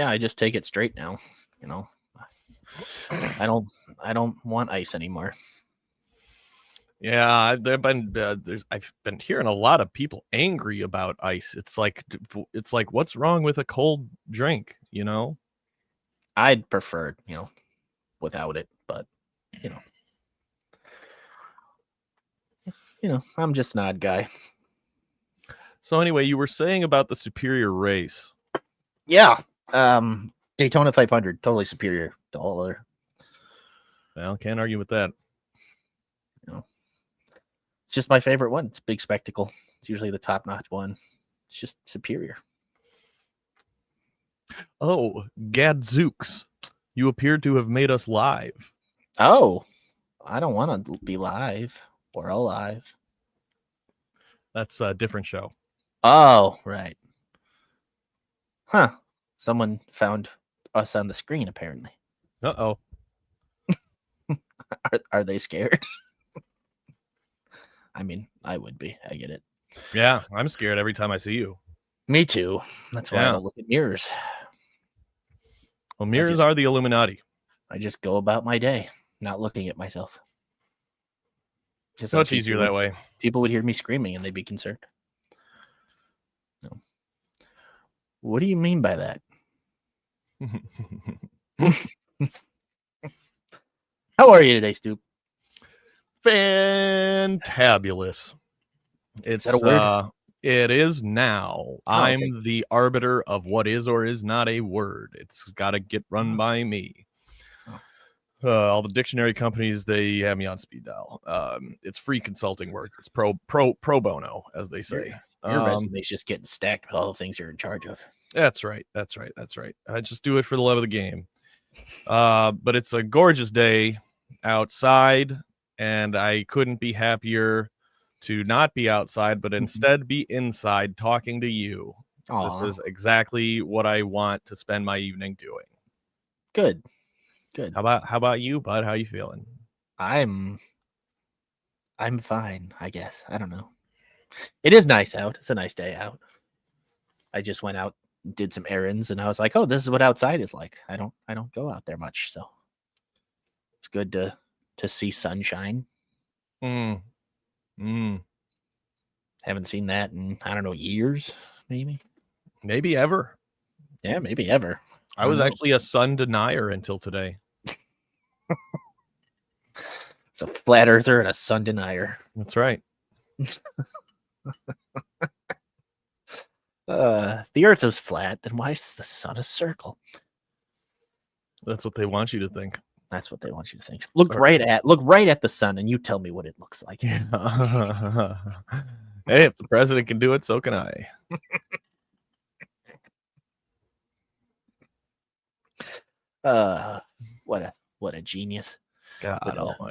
Yeah, I just take it straight now. You know, I don't want ice anymore. Yeah, I've been hearing a lot of people angry about ice. It's like what's wrong with a cold drink, you know? I'd prefer, without it, but I'm just an odd guy. So anyway, you were saying about the superior race. Yeah. Daytona 500, totally superior to all other. Well, can't argue with that. It's just my favorite one. It's a big spectacle. It's usually the top-notch one. It's just superior. Oh, gadzooks. You appear to have made us live. Oh, I don't want to be live or alive. That's a different show. Oh, right. Huh. Someone found us on the screen, apparently. Uh-oh. Are they scared? I mean, I would be. I get it. Yeah, I'm scared every time I see you. Me too. That's why I don't look at mirrors. Well, mirrors are the Illuminati. I just go about my day, not looking at myself. It's much easier that way. People would hear me screaming and they'd be concerned. No. What do you mean by that? How are you today, Stoop? Fantabulous. It's is that a word? It is now. I'm the arbiter of what is or is not a word. It's got to get run by me. All the dictionary companies, they have me on speed dial. It's free consulting work. It's pro bono, as they say. Your resume's just getting stacked with all the things you're in charge of. That's right. I just do it for the love of the game. But it's a gorgeous day outside, and I couldn't be happier to not be outside, but instead be inside talking to you. Aww. This is exactly what I want to spend my evening doing. Good. How about you, bud? How you feeling? I'm fine, I guess. I don't know. It is nice out. It's a nice day out. I just went out, did some errands, and I was like, "Oh, this is what outside is like." I don't go out there much, so it's good to see sunshine. Haven't seen that in, I don't know, years, maybe ever. Yeah, maybe ever. I was actually a sun denier until today. It's a flat earther and a sun denier. That's right. If the earth is flat, then why is the sun a circle? That's what they want you to think. That's what they want you to think. Look right at the sun and you tell me what it looks like. Hey, if the president can do it, so can I. What a genius. God,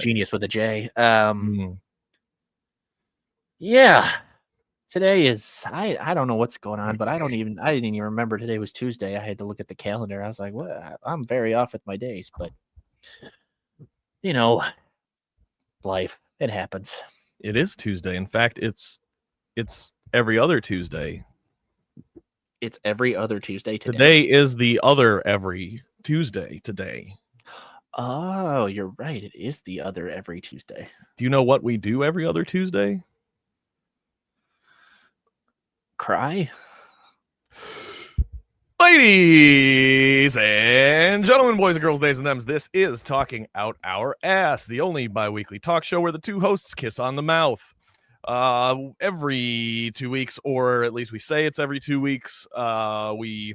genius with a J. Yeah. Today is I don't know what's going on, but I didn't even remember today was Tuesday. I had to look at the calendar. I was like, "What? I'm very off with my days," but life, it happens. It is Tuesday. In fact, it's every other Tuesday. It's every other Tuesday today. Today is the other every Tuesday today. Oh, you're right. It is the other every Tuesday. Do you know what we do every other Tuesday? Cry. Ladies and gentlemen, boys and girls, days and thems, this is Talking Out Our Ass, the only bi-weekly talk show where the two hosts kiss on the mouth. Every 2 weeks, or at least we say it's every 2 weeks, we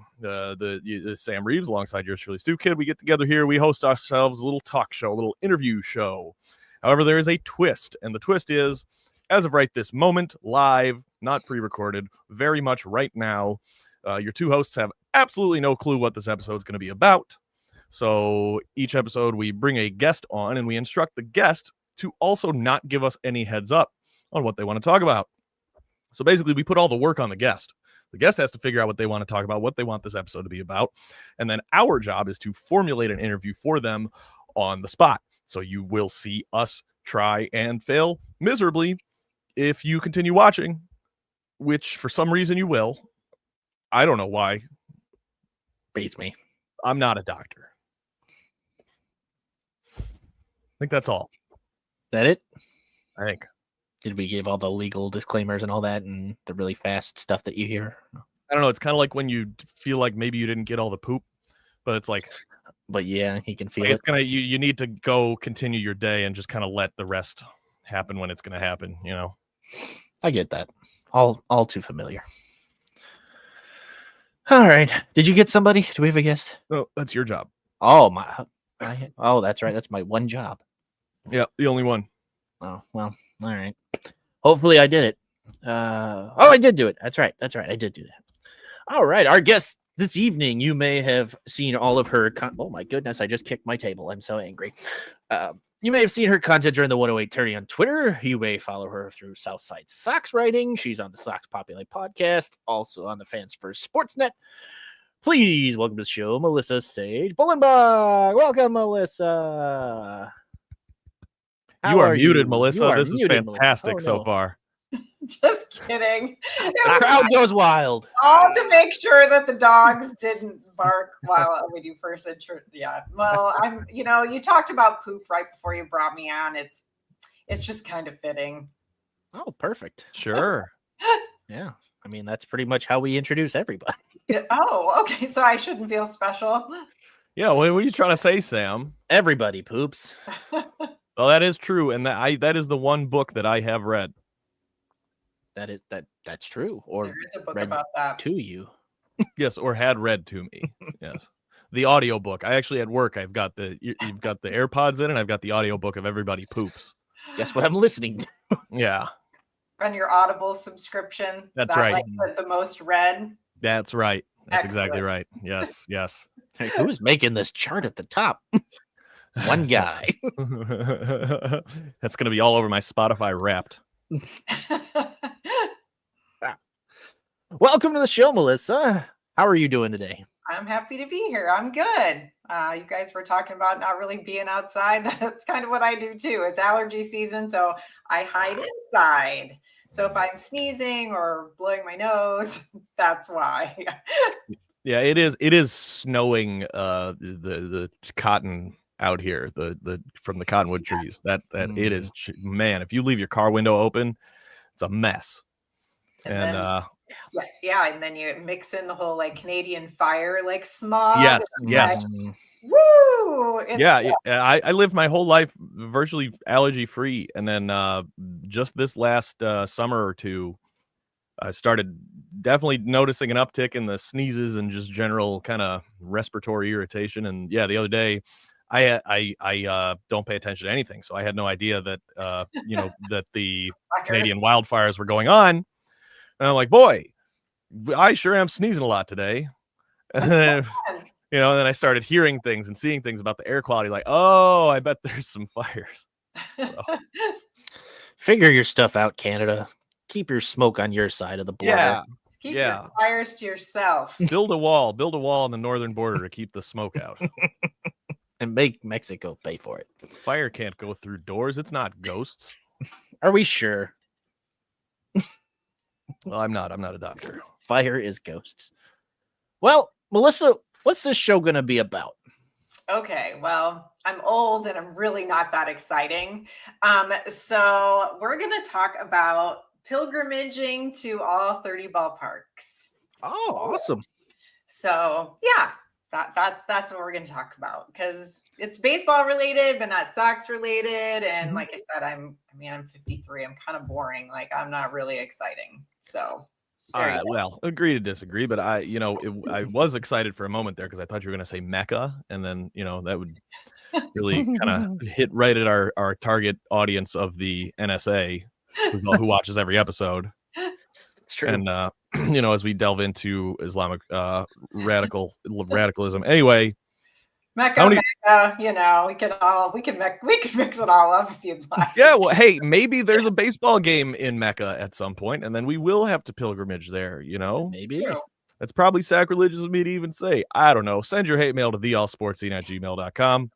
Sam Reeves alongside yours truly, Stu Kid, we get together here, we host ourselves a little talk show, a little interview show. However, there is a twist, and the twist is, as of right this moment, live, not pre-recorded, very much right now, your two hosts have absolutely no clue what this episode is going to be about. So each episode we bring a guest on, and we instruct the guest to also not give us any heads up on what they want to talk about. So basically, we put all the work on the guest. The guest has to figure out what they want to talk about, what they want this episode to be about. And then our job is to formulate an interview for them on the spot. So you will see us try and fail miserably if you continue watching, which for some reason you will. I don't know why. Beats me. I'm not a doctor. I think that's all. That it? I think. Did we give all the legal disclaimers and all that and the really fast stuff that you hear? I don't know. It's kind of like when you feel like maybe you didn't get all the poop, but it's like, but yeah, he can feel like it. it's gonna. You need to go continue your day and just kind of let the rest happen when it's gonna happen. You know. I get that. All too familiar. All right. Did you get somebody? Do we have a guest? No, that's your job. Oh oh, that's right. That's my one job. Yeah, the only one. Oh well. All right. Hopefully, I did it. I did do it. That's right. I did do that. All right. Our guest this evening. You may have seen all of her. Oh my goodness! I just kicked my table. I'm so angry. You may have seen her content during the 108 Tourney on Twitter. You may follow her through South Side Sox writing. She's on the Sox Populate podcast, also on the Fans First Sportsnet. Please welcome to the show, Melissa Sage-Bollenbach. Welcome, Melissa. You are muted, Melissa. You are this muted, is fantastic Melissa. Oh, no. so far. Just kidding. The crowd goes wild. All to make sure that the dogs didn't bark while we do first intro. Yeah. Well, you talked about poop right before you brought me on. It's just kind of fitting. Oh, perfect. Sure. Yeah. I mean, that's pretty much how we introduce everybody. Oh, okay. So I shouldn't feel special. Yeah. What are you trying to say, Sam? Everybody poops. Well, that is true, and that is the one book that I have read. That's true. Or there is a book read about that to you. Yes, or had read to me. Yes. The audiobook. I actually at work you've got the AirPods in and I've got the audiobook of Everybody Poops. Guess what I'm listening to? Yeah. on your Audible subscription. That's right. Like the most read. That's right. That's Excellent. exactly right. Yes, yes. Hey, who's making this chart at the top? One guy. That's going to be all over my Spotify Wrapped. Welcome to the show, Melissa. How are you doing today? I'm happy to be here. I'm good. You guys were talking about not really being outside. That's kind of what I do too. It's allergy season, so I hide inside. So if I'm sneezing or blowing my nose, that's why. Yeah, it is snowing the cotton out here, the from the cottonwood trees. That it is, man, if you leave your car window open, it's a mess. And and then you mix in the whole like Canadian fire like smog. Yes. Woo! I lived my whole life virtually allergy free, and then just this last summer or two, I started definitely noticing an uptick in the sneezes and just general kind of respiratory irritation. And yeah, the other day, I don't pay attention to anything, so I had no idea that that the Canadian wildfires were going on. And I'm like, boy, I sure am sneezing a lot today. And then, then I started hearing things and seeing things about the air quality. Like, oh, I bet there's some fires. So. Figure your stuff out, Canada. Keep your smoke on your side of the border. Yeah. Keep your fires to yourself. Build a wall on the northern border to keep the smoke out. And make Mexico pay for it. Fire can't go through doors. It's not ghosts. Are we sure? Well, I'm not a doctor. Fire is ghosts. Well, Melissa, what's this show going to be about? Okay, well, I'm old and I'm really not that exciting. So we're going to talk about pilgrimaging to all 30 ballparks. Oh, awesome. So yeah, that's what we're going to talk about, because it's baseball related, but not Sox related. And like I said, I'm 53. I'm kind of boring. Like, I'm not really exciting. So well, agree to disagree, but I was excited for a moment there because I thought you were going to say Mecca, and then that would really kind of hit right at our target audience of the NSA, who watches every episode. It's true. And as we delve into Islamic radicalism, anyway. Mecca, we can mix it all up if you'd like. Yeah, well, hey, maybe there's a baseball game in Mecca at some point, and then we will have to pilgrimage there, Maybe. That's probably sacrilegious of me to even say. I don't know. Send your hate mail to theallsportscene@gmail.com.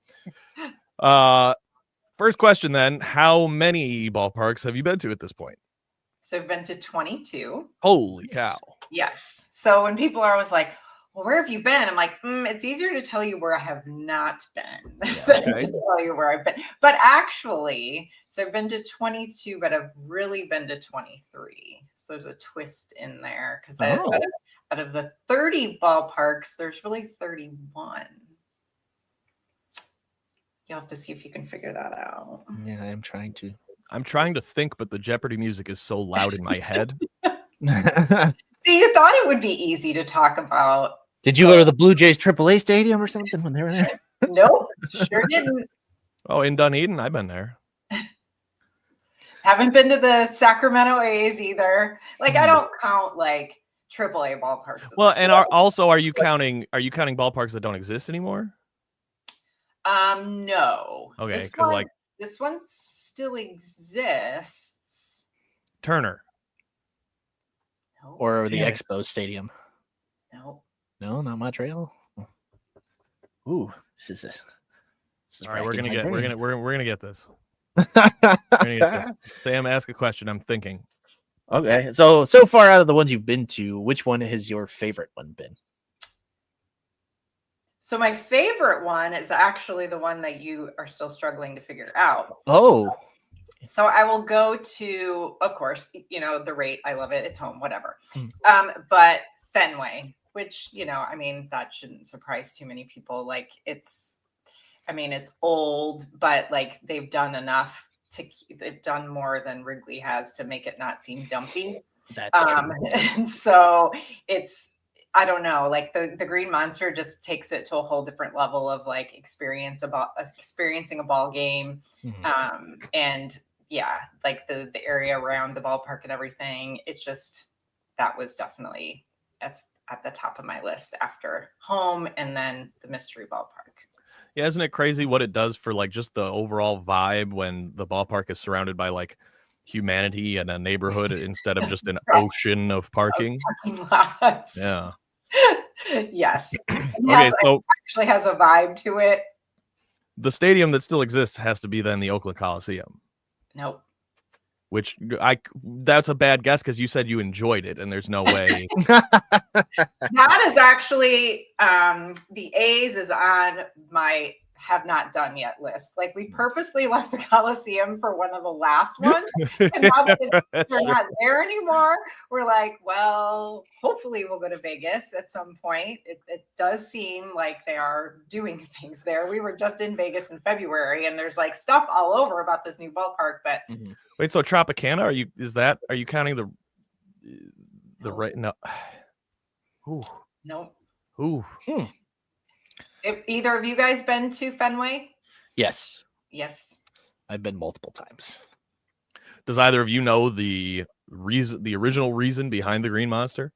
First question then, how many ballparks have you been to at this point? So I've been to 22. Holy cow. Yes. So when people are always like, well, where have you been? I'm like, it's easier to tell you where I have not been Yeah, than okay. to tell you where I've been. But actually, so I've been to 22, but I've really been to 23. So there's a twist in there because Oh. out of the 30 ballparks, there's really 31. You'll have to see if you can figure that out. Yeah, I'm trying to. I'm trying to think, but the Jeopardy music is so loud in my head. See, you thought it would be easy to talk about. Did you go to the Blue Jays AAA stadium or something when they were there? Nope, sure didn't. Oh, in Dunedin, I've been there. Haven't been to the Sacramento A's either. Like, I don't count like AAA ballparks. Well, and are you counting ballparks that don't exist anymore? No. Okay, because like this one still exists. Turner. No. Or the Damn it. Expo Stadium? No. No, not Montreal. Ooh, this is All right, we're racking gonna my get brain. we're gonna get this. We're gonna get this. Sam, ask a question. I'm thinking. Okay, so far out of the ones you've been to, which one has your favorite one been? So my favorite one is actually the one that you are still struggling to figure out. Oh, So I will go to, of course, the rate. I love it. It's home, whatever. But Fenway, which, I mean, that shouldn't surprise too many people. Like it's old, but like they've done enough they've done more than Wrigley has to make it not seem dumpy. that's true. And so I don't know, like the Green Monster just takes it to a whole different level of like experiencing a ball game. Mhm. And yeah, like the area around the ballpark and everything. It's just, that's at the top of my list after home and then the Mystery Ballpark. Yeah, isn't it crazy what it does for like just the overall vibe when the ballpark is surrounded by like humanity and a neighborhood instead of just an ocean of parking? Lots. Yeah. Yes. Okay, so It actually has a vibe to it. the stadium that still exists has to be then the Oakland Coliseum. Nope. Which that's a bad guess because you said you enjoyed it, and there's no way. That is actually the A's is on my have not done yet list. Like we purposely left the Coliseum for one of the last ones, and now that they're not there anymore, we're like, well, hopefully we'll go to Vegas at some point. It does seem like they are doing things there. We were just in Vegas in February, and there's like stuff all over about this new ballpark, but. Wait, so Tropicana? Are you counting the right? No. Ooh. Nope. Ooh. If either of you guys been to Fenway? Yes, Yes. I've been multiple times. Does either of you know the original reason behind the Green Monster?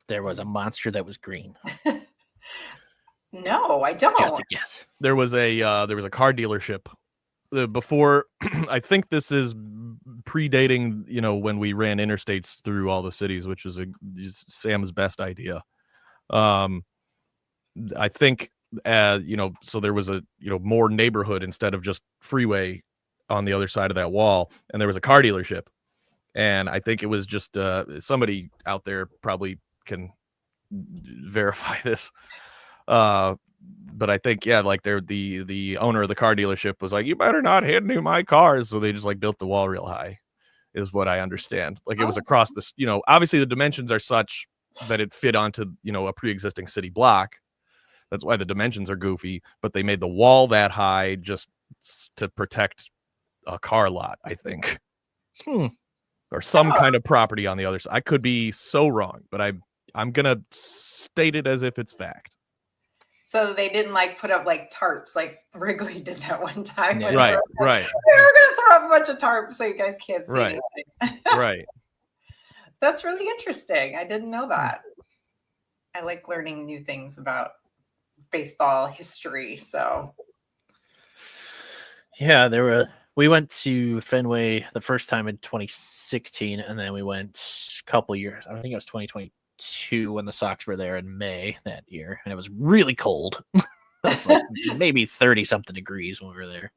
There was a monster that was green. No, I don't. Just a guess. There was a car dealership before. I think this is predating when we ran interstates through all the cities, which was Sam's best idea. I think so there was a more neighborhood instead of just freeway on the other side of that wall, and there was a car dealership, and I think it was just somebody out there probably can verify this. But I think, yeah, like the owner of the car dealership was like, you better not hit into my cars. So they just like built the wall real high, is what I understand. Like it was across this, obviously the dimensions are such that it fit onto, a pre-existing city block. That's why the dimensions are goofy, but they made the wall that high just to protect a car lot, I think. Or some kind of property on the other side. I could be so wrong, but I'm going to state it as if it's fact. So they didn't like put up like tarps like Wrigley did that one time. Yeah. Right. We're going to throw up a bunch of tarps so you guys can't see anything. Right. That's really interesting. I didn't know that. I like learning new things about baseball history. So yeah, we went to Fenway the first time in 2016, and then we went a couple years. I think it was 2022 when the Sox were there in May that year, and it was really cold. It was like maybe 30 something degrees when we were there.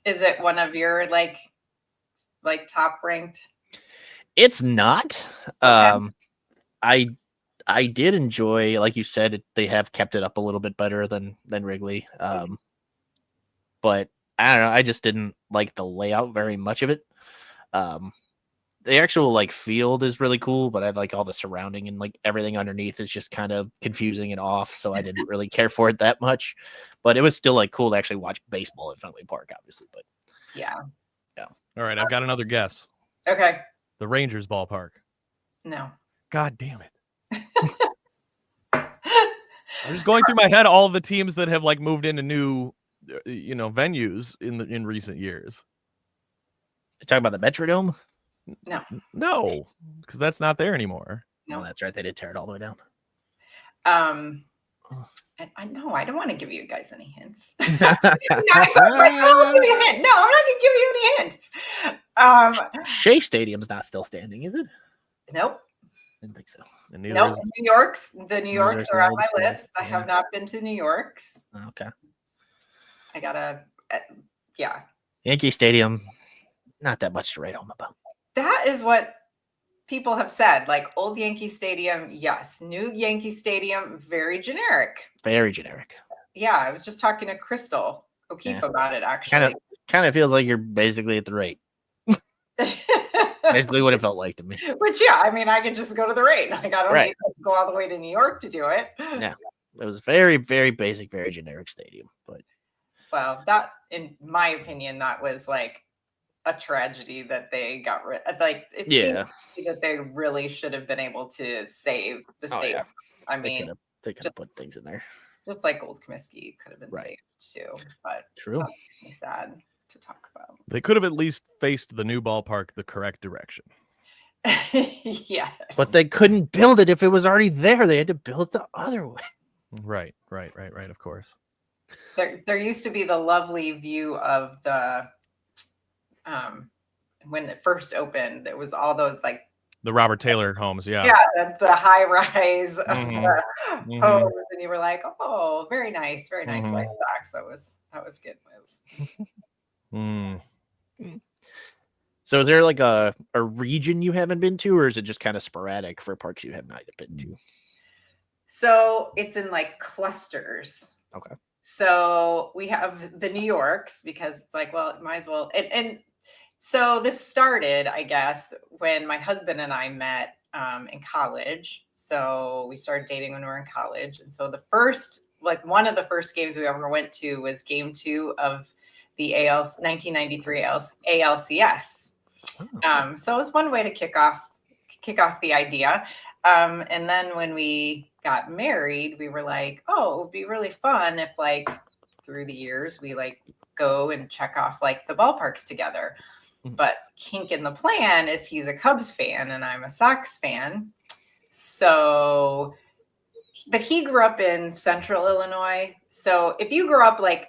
is it one of your like top ranked? It's not. Okay. I I did enjoy, like you said, they have kept it up a little bit better than Wrigley. But I don't know, I just didn't like the layout very much of it. The actual like field is really cool, but I like all the surrounding and like everything underneath is just kind of confusing and off. So I didn't really care for it that much. But it was still like cool to actually watch baseball at Fenway Park, obviously. But Yeah. All right, I've got another guess. Okay. The Rangers ballpark. No. God damn it. I'm just going through my head all the teams that have like moved into new venues in recent years. you talking about the Metrodome? No, because that's not there anymore. No. Oh, that's right. They did tear it all the way down. And I know I don't want to give you guys any hints. Nice. I was like, oh, I'll give you a hint. No, I'm not going to give you any hints. Shea Stadium's not still standing, is it? Nope. I didn't think so. And neither Nope. is- The New Yorks are on my Rangers, list. I have not been to New York's. Okay. I gotta, yeah. Yankee Stadium, not that much to write home about. That is what people have said. Like old Yankee Stadium, yes. New Yankee Stadium, very generic. Very generic. Yeah, I was just talking to Crystal O'Keefe about it, actually. Kind of feels like you're basically at the rate. Basically what it felt like to me. Which, yeah, I mean, I could just go to the rate. Like, I don't Right. need to go all the way to New York to do it. Yeah. It was very, very basic, very generic stadium. But Well, that, in my opinion, that was like a tragedy that they got rid. Like, it seemed that they really should have been able to save the stadium. Yeah. I mean, they could have put things in there. just like Old Comiskey could have been Right. saved too. But True. that makes me sad to talk about. They could have at least faced the new ballpark the correct direction. Yes. But they couldn't build it if it was already there. They had to build it the other way. Right. Of course. There used to be the lovely view of the when it first opened. There was all those like The Robert Taylor homes, yeah. Yeah, the high rise of Mhm. the homes, and you were like, "Oh, very nice White Sox." That was a good move. So is there like a region you haven't been to, or is it just kind of sporadic for parks you have not been to? So it's in like clusters. Okay. So we have the New Yorks because it's like, well, it might as well. And so this started, I guess, when my husband and I met in college. So we started dating when we were in college. And so one of the first games we ever went to was game 2 of the 1993 ALCS. Oh. So it was one way to kick off the idea. And then when we got married, we were like, oh, it would be really fun if like through the years we like go and check off like the ballparks together. But kink in the plan is he's a Cubs fan and I'm a Sox fan. So, but he grew up in Central Illinois. So if you grew up like,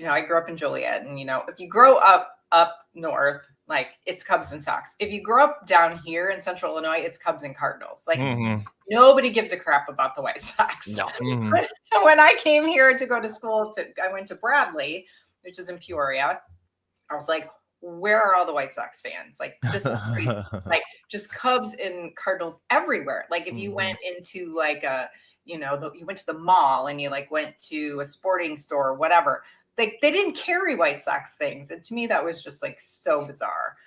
I grew up in Joliet, and if you grow up north, like it's Cubs and Sox. If you grow up down here in Central Illinois, it's Cubs and Cardinals. Like nobody gives a crap about the White Sox. No. When I came here to go to school, I went to Bradley, which is in Peoria. I was like, where are all the White Sox fans? Like this is crazy. Like just Cubs and Cardinals everywhere. Like if you went into like you went to the mall and you like went to a sporting store or whatever, they didn't carry White Sox things. And to me, that was just like so bizarre.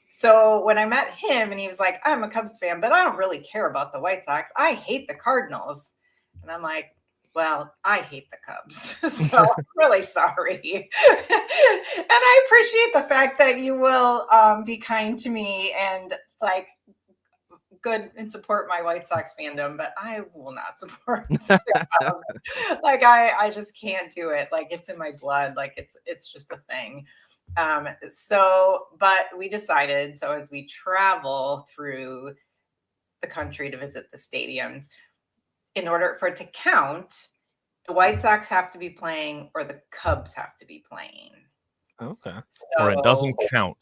So when I met him and he was like, I'm a Cubs fan, but I don't really care about the White Sox. I hate the Cardinals. And I'm like, well, I hate the Cubs. So I'm really sorry. And I appreciate the fact that you will be kind to me and like good and support my White Sox fandom, but I will not support like I just can't do it. Like it's in my blood. Like it's just a thing. But we decided, so as we travel through the country to visit the stadiums, in order for it to count, the White Sox have to be playing or the Cubs have to be playing. Okay. Or it doesn't count.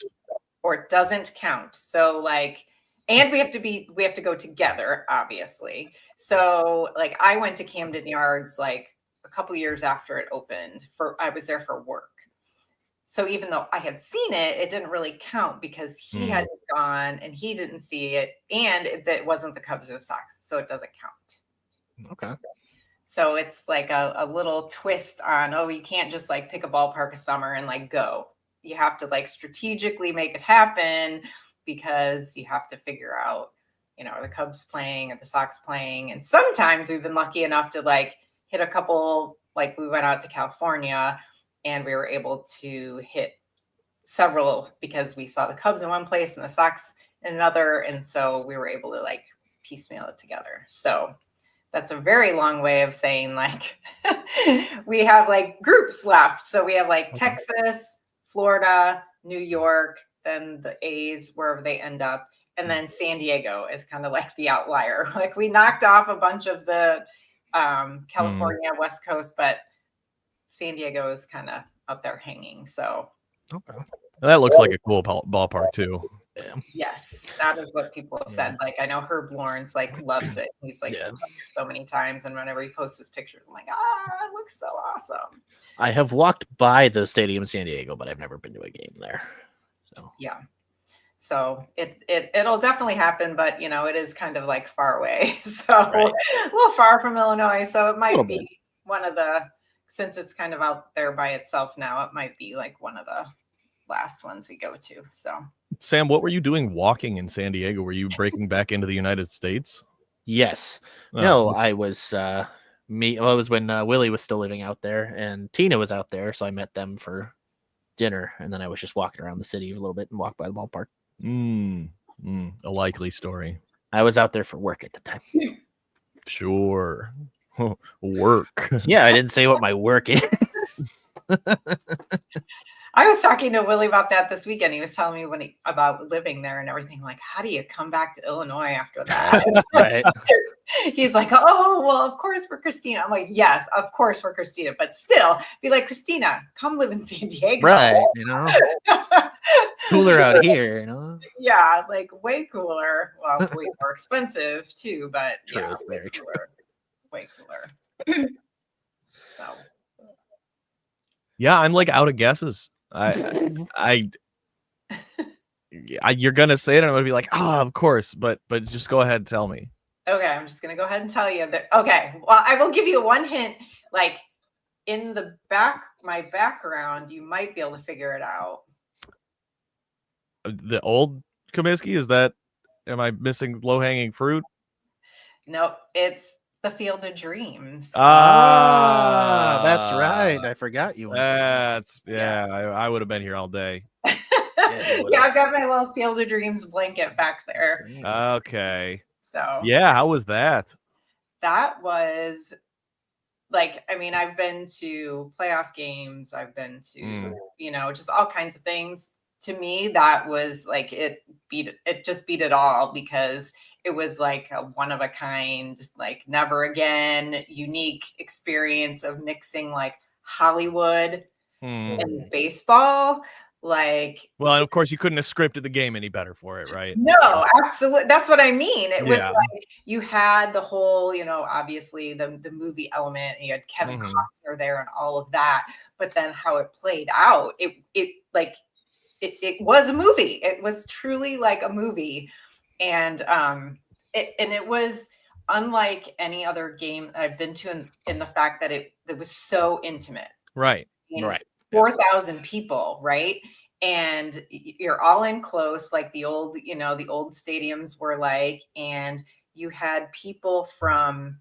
Or it doesn't count. So like, and we have to go together, obviously. So like I went to Camden Yards like a couple years after it opened. I was there for work. So even though I had seen it, it didn't really count because he hadn't gone and he didn't see it, and it wasn't the Cubs or the Sox, so it doesn't count. Okay. So it's like a little twist on, oh, you can't just like pick a ballpark a summer and like go. You have to like strategically make it happen because you have to figure out, are the Cubs playing, are the Sox playing? And sometimes we've been lucky enough to like hit a couple, like we went out to California and we were able to hit several because we saw the Cubs in one place and the Sox in another. And so we were able to like piecemeal it together. So that's a very long way of saying like we have like groups left. So we have like Texas, Florida, New York, then the A's, wherever they end up. And then San Diego is kind of like the outlier. Like we knocked off a bunch of the California, West Coast, but San Diego is kind of out there hanging. So okay. That looks like a cool ballpark too. Yeah. Yes, that is what people have said. Like I know Herb Lawrence like loved it. He's like loved it so many times, and whenever he posts his pictures, I'm like, it looks so awesome. I have walked by the stadium in San Diego, but I've never been to a game there. So yeah, so it'll definitely happen, but it is kind of like far away, so Right. a little far from Illinois. So it might be bit. one of the, since it's kind of out there by itself now, it might be like one of the last ones we go to. So. Sam, what were you doing walking in San Diego? Were you breaking back into the United States? Yes. Oh. No, I was it was when Willie was still living out there and Tina was out there, so I met them for dinner, and then I was just walking around the city a little bit and walked by the ballpark. A likely story. I was out there for work at the time. Sure. Work. Yeah, I didn't say what my work is. I was talking to Willie about that this weekend. He was telling me about living there and everything. Like, how do you come back to Illinois after that? Right. He's like, oh, well, of course for Christina. I'm like, yes, of course for Christina. But still, be like, Christina, come live in San Diego. Right. Cooler out here, Yeah, like way cooler. Well, way more expensive too, but true, yeah, very true. Way cooler. So. Yeah, I'm like out of guesses. You're gonna say it, and I'm gonna be like, of course, but just go ahead and tell me. Okay, I'm just gonna go ahead and tell you that. Okay, well, I will give you one hint. Like in my background, you might be able to figure it out. The old Comiskey, is that? Am I missing low-hanging fruit? Nope, it's the Field of Dreams. That's right. I forgot you. I would have been here all day. Yeah, I've got my little Field of Dreams blanket back there. Okay. So yeah, how was that? That was like, I mean, I've been to playoff games. I've been to, just all kinds of things. To me, that was like, it just beat it all because it was like a one of a kind, just like never again, unique experience of mixing like Hollywood and baseball. Like, well, and of course you couldn't have scripted the game any better for it, right? No, absolutely. That's what I mean. It was like you had the whole, obviously the movie element, and you had Kevin Costner there and all of that. But then how it played out, it was a movie. It was truly like a movie, and it was unlike any other game I've been to in the fact that it was so intimate. Right. Right. 4,000 people, right? And you're all in close, like the old stadiums were like, and you had people from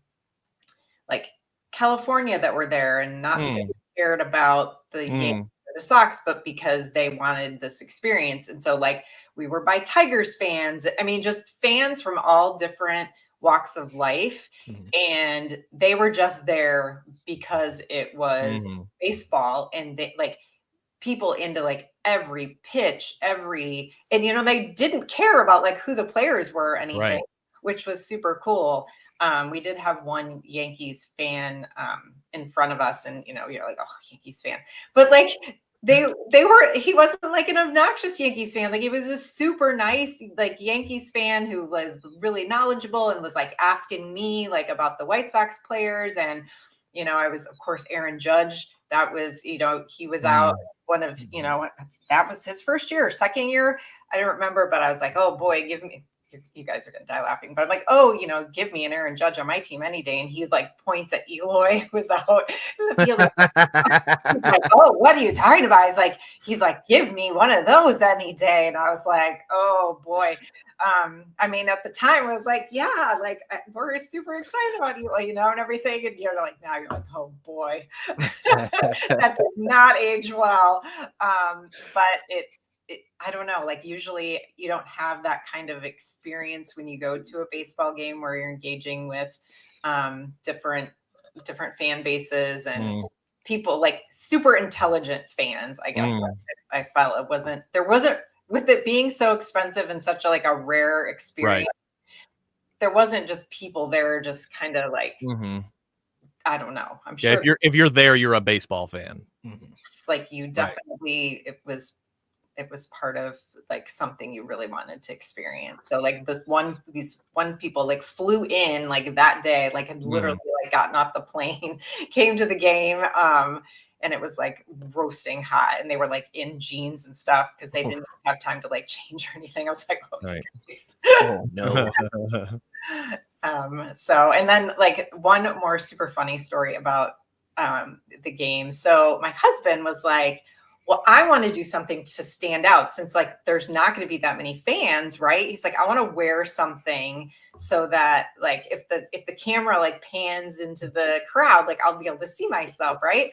like California that were there, and not because they cared about the game for the Sox, but because they wanted this experience. And so like we were by Tigers fans. I mean, just fans from all different walks of life, and they were just there because it was baseball, and they like people into like every pitch, and they didn't care about like who the players were or anything, which was super cool. We did have one Yankees fan in front of us, and you're like, oh, Yankees fan, but like he wasn't like an obnoxious Yankees fan. Like he was a super nice like Yankees fan who was really knowledgeable and was like asking me like about the White Sox players. And, I was, of course, Aaron Judge. That was, he was out one of, that was his first year or second year. I don't remember, but I was like, oh boy, you're you guys are going to die laughing. But I'm like, oh, give me an Aaron Judge on my team any day. And he like points at Eloy, who was out in the field. He's like, oh, what are you talking about? He's like, give me one of those any day. And I was like, oh boy. I mean, at the time I was like, yeah, like we're super excited about Eloy, and everything. And you're like, now you're like, oh boy, that did not age well. But it, I don't know, like usually you don't have that kind of experience when you go to a baseball game where you're engaging with different fan bases and people, like super intelligent fans, I guess. I felt there wasn't with it being so expensive and such a rare experience. Right. There wasn't just people there just kind of like I don't know. I'm sure if you're there, you're a baseball fan. It's like you definitely it was part of like something you really wanted to experience. So like these one people like flew in like that day, like had literally like gotten off the plane, came to the game, and it was like roasting hot, and they were like in jeans and stuff because they didn't have time to like change or anything. I was like, oh no. So, and then like one more super funny story about the game. So my husband was like, well, I want to do something to stand out since like there's not going to be that many fans, right? He's like, I want to wear something so that like if the camera like pans into the crowd, like I'll be able to see myself, right?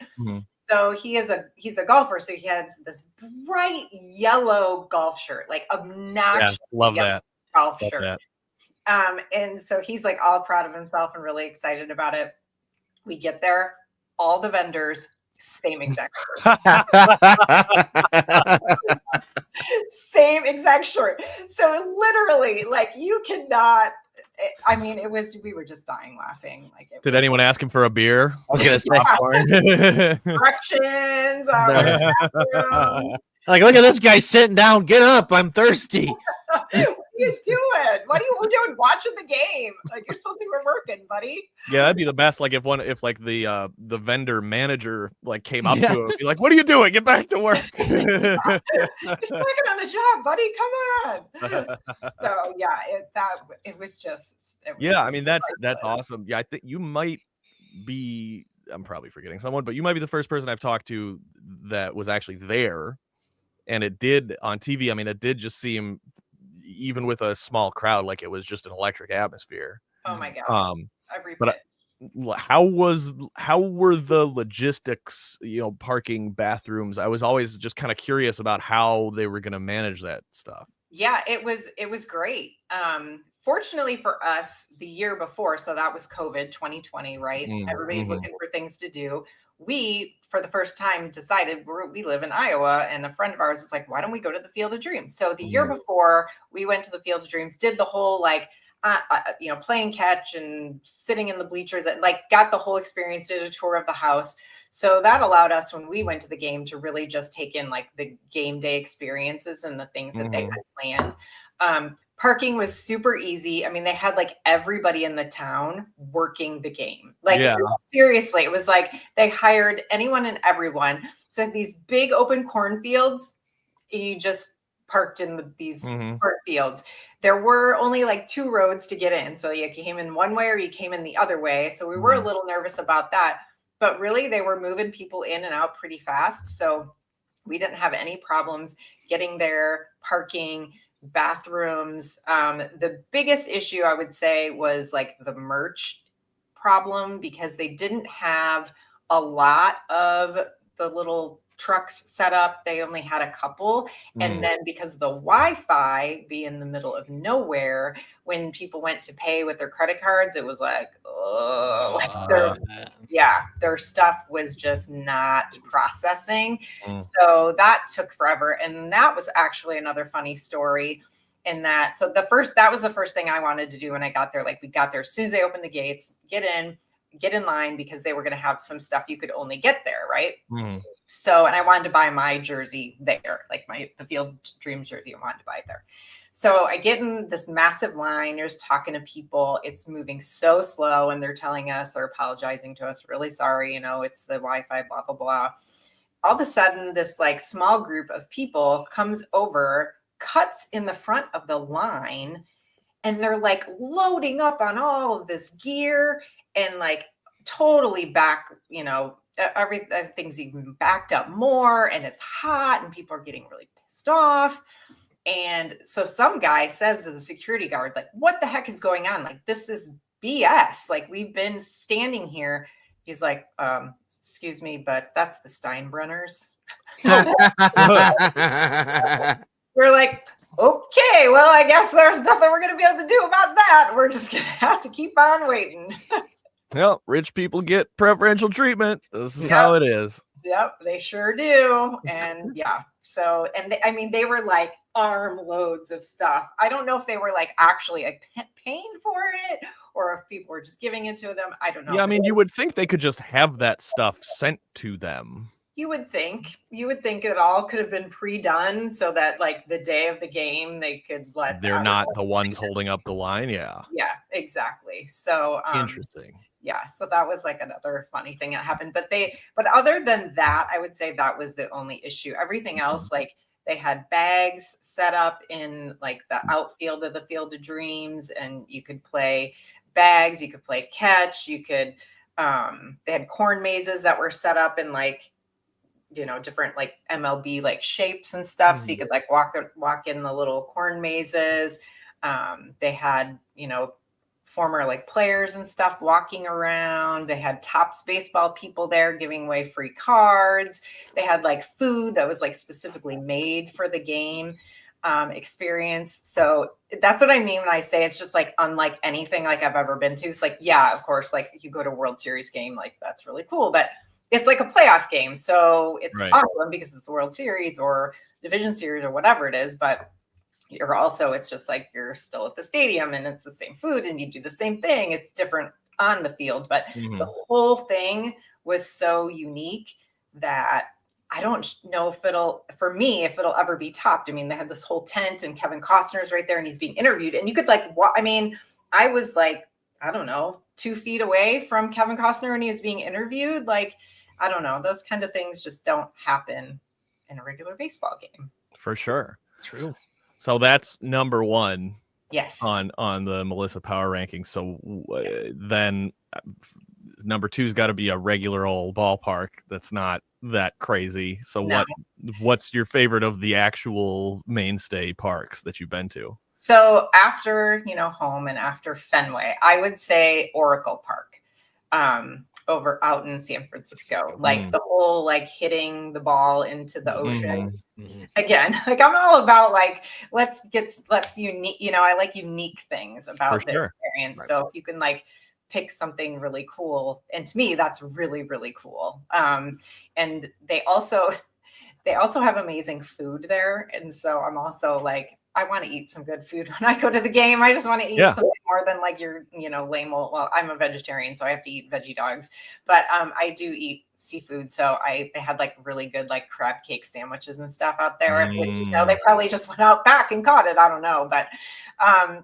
So he's a golfer, so he has this bright yellow golf shirt, like obnoxious love that golf shirt. And so he's like all proud of himself and really excited about it. We get there, all the vendors, same exact shirt. Same exact shirt. So literally, like you cannot. I mean, we were just dying laughing. Like, did anyone ask him for a beer? I was gonna say directions. Like, look at this guy sitting down. Get up! I'm thirsty. What are you doing? What are you doing? Watching the game? Like you're supposed to be working, buddy. Yeah, that'd be the best. Like if like the vendor manager like came up to him, be like, "What are you doing? Get back to work." You're just working on the job, buddy. Come on. So yeah, it was just. Yeah, I mean that's awesome. Yeah, I think you might be. I'm probably forgetting someone, but you might be the first person I've talked to that was actually there, and it did on TV. I mean, it did just seem, even with a small crowd, like it was just an electric atmosphere. Oh my gosh. But how were the logistics, parking, bathrooms? I was always just kind of curious about how they were going to manage that stuff. Yeah, it was great. Fortunately for us, the year before, so that was COVID 2020, right? Everybody's looking for things to do. We, for the first time, decided we live in Iowa, and a friend of ours was like, why don't we go to the Field of Dreams? So the year before, we went to the Field of Dreams, did the whole like, playing catch and sitting in the bleachers, and like got the whole experience, did a tour of the house. So that allowed us, when we went to the game, to really just take in like the game day experiences and the things that they had planned. Parking was super easy. I mean, they had like everybody in the town working the game. Like seriously, it was like they hired anyone and everyone. So these big open cornfields, you just parked in these cornfields. There were only like 2 roads to get in. So you came in one way or you came in the other way. So we were a little nervous about that. But really, they were moving people in and out pretty fast. So we didn't have any problems getting there, parking, bathrooms. The biggest issue, I would say, was like the merch problem, because they didn't have a lot of the little trucks set up. They only had a couple. And then because the Wi-Fi being in the middle of nowhere, when people went to pay with their credit cards, it was like, their stuff was just not processing. So that took forever. And that was actually another funny story in that. So that was the first thing I wanted to do when I got there. Like we got there as soon as they opened the gates, get in line, because they were going to have some stuff you could only get there. Right. So, and I wanted to buy my jersey there, like the Field Dreams jersey, I wanted to buy it there. So I get in this massive line, you're just talking to people. It's moving so slow, and they're telling us, they're apologizing to us, really sorry, it's the Wi-Fi, blah, blah, blah. All of a sudden, this like small group of people comes over, cuts in the front of the line, and they're like loading up on all of this gear and like totally back, everything's even backed up more, and it's hot and people are getting really pissed off. And so some guy says to the security guard, like, what the heck is going on? Like, this is BS. Like, we've been standing here. He's like, excuse me, but that's the Steinbrenners. We're like, okay, well, I guess there's nothing we're going to be able to do about that. We're just going to have to keep on waiting. Well, rich people get preferential treatment. This is how it is. Yep, they sure do. And yeah, so, and they were like armloads of stuff. I don't know if they were like actually like paying for it or if people were just giving it to them. I don't know. Yeah, I mean, you would think they could just have that stuff sent to them. You would think it all could have been pre-done so that like the day of the game they could let. They're not the ones holding up the line. Yeah. Yeah, exactly. So interesting. Yeah, so that was like another funny thing that happened. But other than that, I would say that was the only issue. Everything else, like they had bags set up in like the outfield of the Field of Dreams, and you could play bags, you could play catch, you could they had corn mazes that were set up in like different like MLB like shapes and stuff. So you could like walk in the little corn mazes. They had, former like players and stuff walking around. They had Topps baseball people there giving away free cards. They had like food that was like specifically made for the game experience. So that's what I mean when I say it's just like unlike anything like I've ever been to. It's like, yeah, of course, like you go to a World Series game, like that's really cool, but it's like a playoff game. So it's awesome because it's the World Series or Division Series or whatever it is. But it's just like you're still at the stadium and it's the same food and you do the same thing. It's different on the field, but the whole thing was so unique that I don't know if it'll ever be topped. I mean, they had this whole tent and Kevin Costner's right there and he's being interviewed and you could like, I was like, I don't know, 2 feet away from Kevin Costner when he was being interviewed. Like, I don't know, those kind of things just don't happen in a regular baseball game. For sure. True. So that's number 1. Yes. On the Melissa Power ranking. So then number 2's got to be a regular old ballpark that's not that crazy. So what's your favorite of the actual mainstay parks that you've been to? So after, home and after Fenway, I would say Oracle Park. Over out in San Francisco, like the whole like hitting the ball into the ocean. Again, like I'm all about like let's unique, I like unique things about the experience. Right. So if you can like pick something really cool, and to me that's really, really cool. And they also have amazing food there, and so I'm also like I want to eat some good food when I go to the game. I just want to eat something more than like your, lame old, well, I'm a vegetarian, so I have to eat veggie dogs, but I do eat seafood. So they had like really good, like crab cake sandwiches and stuff out there. Which, they probably just went out back and caught it. I don't know. But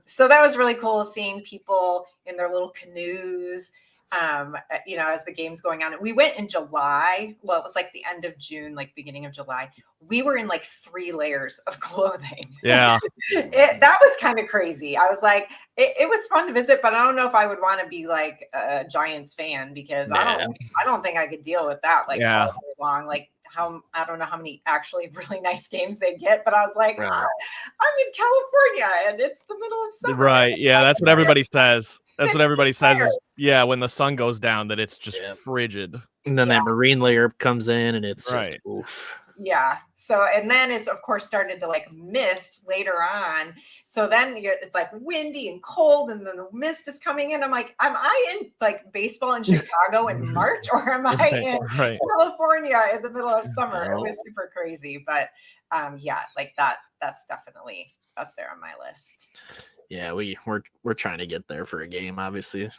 so that was really cool seeing people in their little canoes, as the game's going on. We went in July. Well, it was like the end of June, like beginning of July. We were in like 3 layers of clothing. Yeah. That was kind of crazy. I was like, it was fun to visit, but I don't know if I would want to be like a Giants fan because I don't think I could deal with that like all day long. Like I don't know how many actually really nice games they get, but I was like, I'm in California and it's the middle of summer. Right. Yeah. That's what everybody says. That's what everybody says is, when the sun goes down, that it's just frigid. And then that marine layer comes in and it's just oof. Yeah. So, and then it's of course started to like mist later on. So then it's like windy and cold and then the mist is coming in. I'm like, am I in like baseball in Chicago in March or am I in California in the middle of summer? It was super crazy, but like that's definitely up there on my list. Yeah, we're trying to get there for a game, obviously.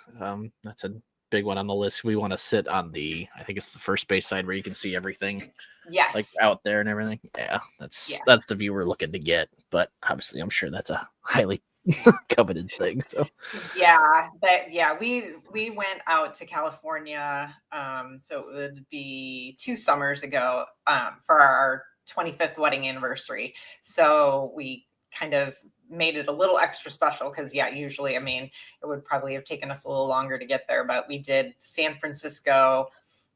That's a big one on the list. We want to sit on I think it's the first base side where you can see everything. Yes. Like out there and everything. Yeah, that's the view we're looking to get. But obviously I'm sure that's a highly coveted thing. So we went out to California. So it would be 2 summers ago for our 25th wedding anniversary. So we kind of made it a little extra special because usually, I mean, it would probably have taken us a little longer to get there, but we did San Francisco,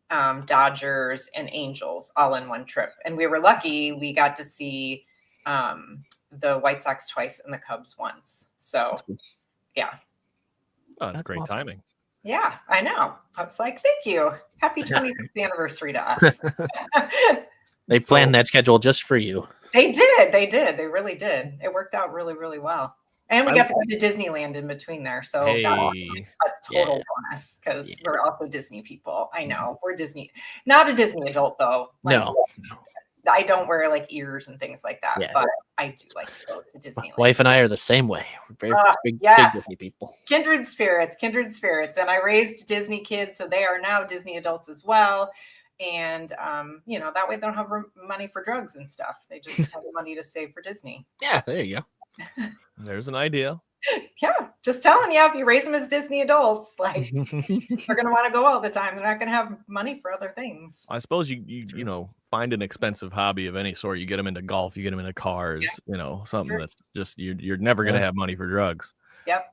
Dodgers, and Angels all in one trip. And we were lucky we got to see the White Sox twice and the Cubs once. So yeah. Oh, that's great awesome. timing. Yeah, I know. I was like, thank you. Happy 25th anniversary to us. They planned that schedule just for you. They did. They really did. It worked out really, really well. And we got to go to Disneyland in between there. So that was a total bonus because we're also Disney people. I know. We're Disney. Not a Disney adult, though. Like, No. I don't wear like ears and things like that, but I do like to go to Disneyland. Wife and I are the same way. We're very big Disney people. Kindred spirits. And I raised Disney kids, so they are now Disney adults as well. And, that way they don't have money for drugs and stuff. They just have money to save for Disney. Yeah, there you go. There's an idea. Yeah, just telling you, if you raise them as Disney adults, like they're going to want to go all the time. They're not going to have money for other things. I suppose you find an expensive hobby of any sort. You get them into golf, you get them into cars, something that's just you're never going to have money for drugs. Yep.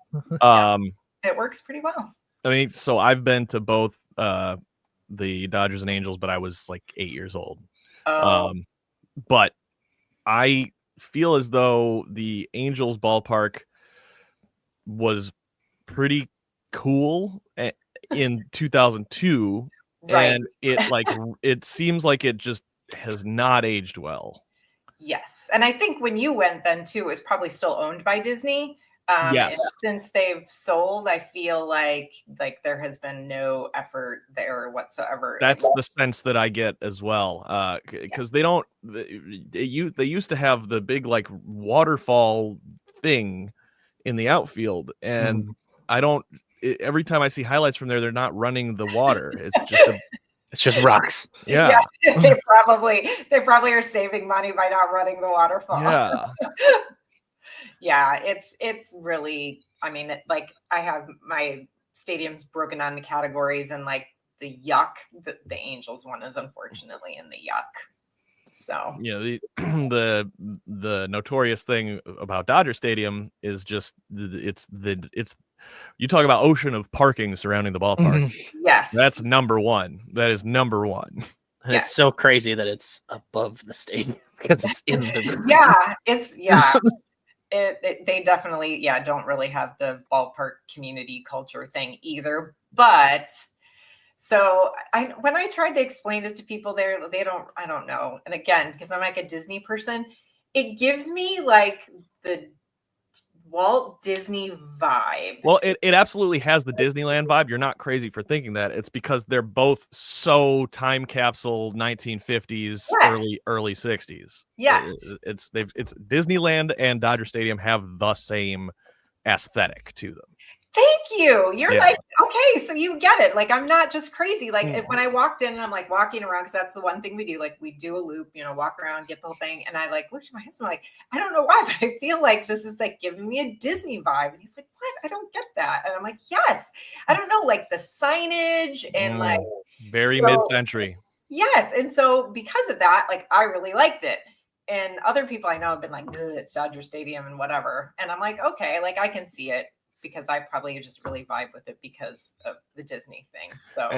It works pretty well. I mean, so I've been to both the Dodgers and Angels, but I was like 8 years old. But I feel as though the Angels ballpark was pretty cool in 2002, and it seems like it just has not aged well. Yes, and I think when you went then too, it was probably still owned by Disney. Yes. Since they've sold, I feel like there has been no effort there whatsoever. That's the sense that I get as well. Because they used to have the big like waterfall thing in the outfield, and every time I see highlights from there, they're not running the water. It's just rocks. Yeah. They probably are saving money by not running the waterfall. Yeah. Yeah, it's really, I mean, I have my stadiums broken down into categories, and like the yuck, the Angels one is unfortunately in the yuck. So the notorious thing about Dodger Stadium is just it's you talk about ocean of parking surrounding the ballpark. Yes, that's number one. That is number one. And it's so crazy that it's above the stadium because it's in the they definitely don't really have the ballpark community culture thing either. But so when I tried to explain it to people there, I don't know. And again, because I'm like a Disney person, it gives me like the Walt Disney vibe. Well, it absolutely has the Disneyland vibe. You're not crazy for thinking that. It's because they're both so time capsule 1950s, early 60s. Yes. It's Disneyland and Dodger Stadium have the same aesthetic to them. Thank you. You're like, okay, so you get it. Like, I'm not just crazy. Like when I walked in and I'm like walking around, because that's the one thing we do. Like we do a loop, walk around, get the whole thing. And I like looked at my husband like, I don't know why, but I feel like this is like giving me a Disney vibe. And he's like, what? I don't get that. And I'm like, yes. I don't know, like the signage and like very mid-century. Yes. And so because of that, like I really liked it. And other people I know have been like, it's Dodger Stadium and whatever. And I'm like, okay, like I can see it, because I probably just really vibe with it because of the Disney thing. So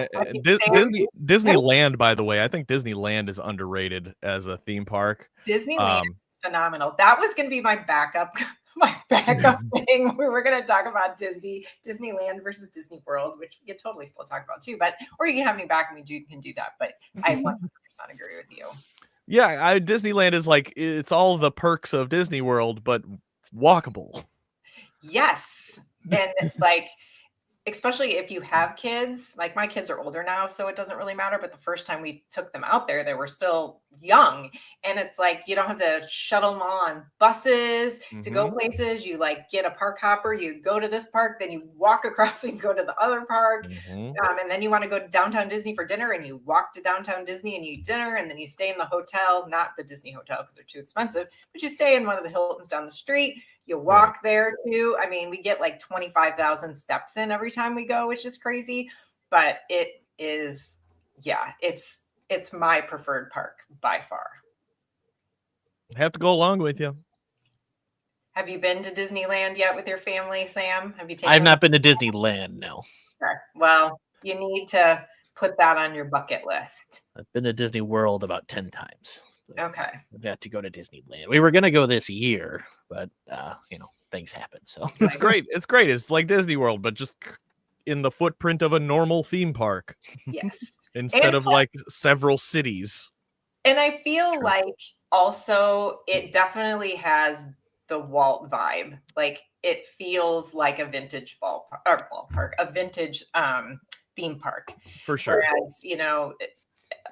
Disneyland, by the way, I think Disneyland is underrated as a theme park. Disneyland is phenomenal. That was going to be my backup thing. We were going to talk about Disneyland versus Disney World, which we could totally still talk about too. Or you can have me back and we can do that. But I 100% agree with you. Yeah, Disneyland is like, it's all the perks of Disney World, but it's walkable. Yes. And like, especially if you have kids, like my kids are older now, so it doesn't really matter. But the first time we took them out there, they were still young. And it's like, you don't have to shuttle them all on buses to go places. You like get a park hopper, you go to this park, then you walk across and go to the other park. And then you want to go to downtown Disney for dinner, and you walk to downtown Disney and you eat dinner. And then you stay in the hotel, not the Disney hotel because they're too expensive, but you stay in one of the Hiltons down the street. You walk there too. I mean, we get like 25,000 steps in every time we go, which is crazy, but it is, it's my preferred park by far. I have to go along with you. Have you been to Disneyland yet with your family, Sam? Have you taken I've them? not been to Disneyland. No, Okay. Well, you need to put that on your bucket list. I've been to Disney World about 10 times. Okay. I've got to go to Disneyland. We were gonna go this year, but things happen. So It's great. It's great. It's like Disney World, but just in the footprint of a normal theme park Yes. instead And of like several cities. And I feel Sure. like also it definitely has the Walt vibe. Like it feels like a vintage ballpark, a vintage theme park. For sure. Whereas,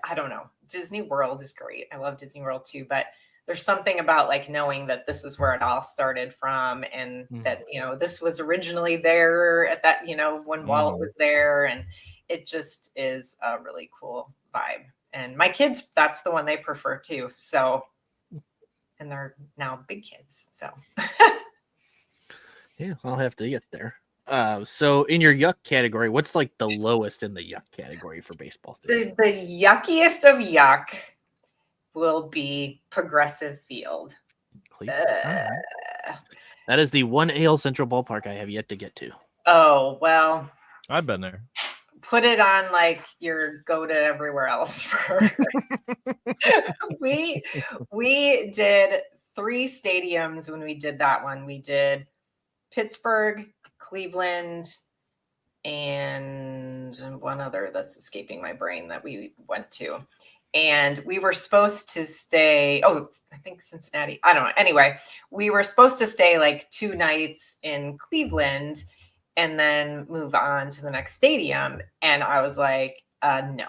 I don't know. Disney World is great. I love Disney World too, but there's something about like knowing that this is where it all started from, and that this was originally there at that when Walt was there, and it just is a really cool vibe. And my kids, that's the one they prefer too. So, and they're now big kids. So, yeah, I'll have to get there. So in your yuck category, what's like the lowest in the yuck category for baseball stadium? the yuckiest of yuck will be Progressive Field. Cleveland. All right. That is the one AL Central ballpark I have yet to get to. Oh, well, I've been there. put it on like your go to everywhere else first. we did 3 stadiums when we did that one. We did Pittsburgh, Cleveland, and one other that's escaping my brain that we went to. And we were supposed to stay, I think Cincinnati. I don't know. Anyway, we were supposed to stay like 2 nights in Cleveland and then move on to the next stadium. And I was like, no,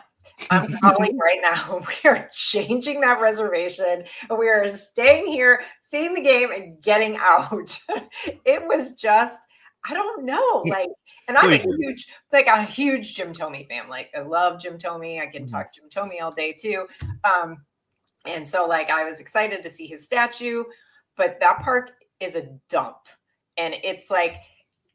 I'm calling right now. We are changing that reservation. And we are staying here, seeing the game and getting out. It was just, I don't know. Like, and I'm a huge Jim Thome fan. Like, I love Jim Thome. I can talk Jim Thome all day too. And so like, I was excited to see his statue, but that park is a dump. And it's like,